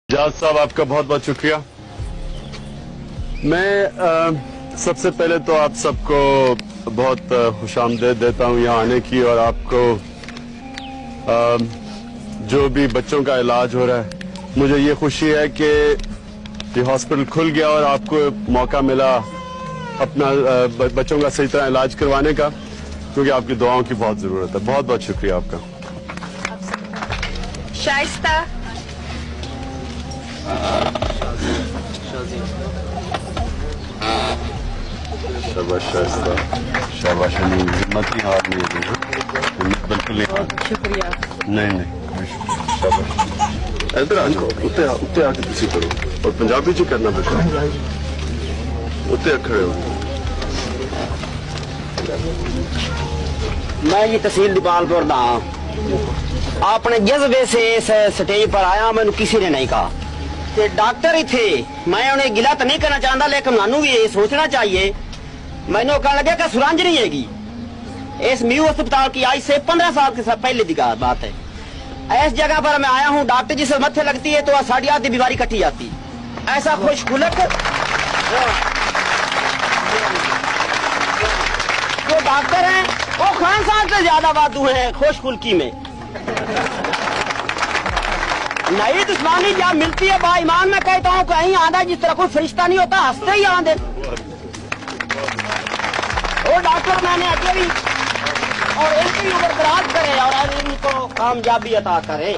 जाज साहब आपका बहुत बहुत शुक्रिया। मैं सबसे पहले तो आप सबको बहुत खुशामदीद देता हूं यहाँ आने की, और आपको जो भी बच्चों का इलाज हो रहा है, मुझे ये खुशी है कि ये हॉस्पिटल खुल गया और आपको मौका मिला अपना बच्चों का सही तरह इलाज करवाने का, क्योंकि आपकी दुआओं की बहुत ज़रूरत है। बहुत बहुत शुक्रिया आपका। शाइस्ता शाबाश शाइस्ता, शाबाश। हिम्मत नहीं हारनी है, हिम्मत बिल्कुल नहीं हारनी। शुक्रिया। नहीं शाबाश। इधर आ जाओ, उत्ते आके तुसी करो, और पंजाबी च करना बेटा। उत्ते खड़े हो। मैं जी तहसील दीपालपुर दा अपने जज्बे से इस स्टेज पर आया, मैंने किसी ने नहीं कहा कि डॉक्टर ही थे। मैं उन्हें गिला तो नहीं करना चाहता, लेकिन मैनू भी ये सोचना चाहिए। मैंने कहने लगे कि सुरंज नहीं हैगी इस म्यू अस्पताल की, आज से 15 साल के पहले की बात है। इस जगह पर मैं आया हूँ, डॉक्टर जी से मत्थे लगती है तो साड़ी आधी बीमारी कटी जाती। ऐसा खुशखुलक जो डॉक्टर हैं वो खान साहब से ज्यादा वादू हैं खुशखुल्की में। नई दुश्मनी जब मिलती है बाईमान, मैं कहता हूँ कहीं आधा जिस तरह कोई फरिश्ता नहीं होता, हंसते ही आंधे। वो डॉक्टर मैंने आगे भी और इनकी उम्र दराज करे और इनको कामयाबी अता करे।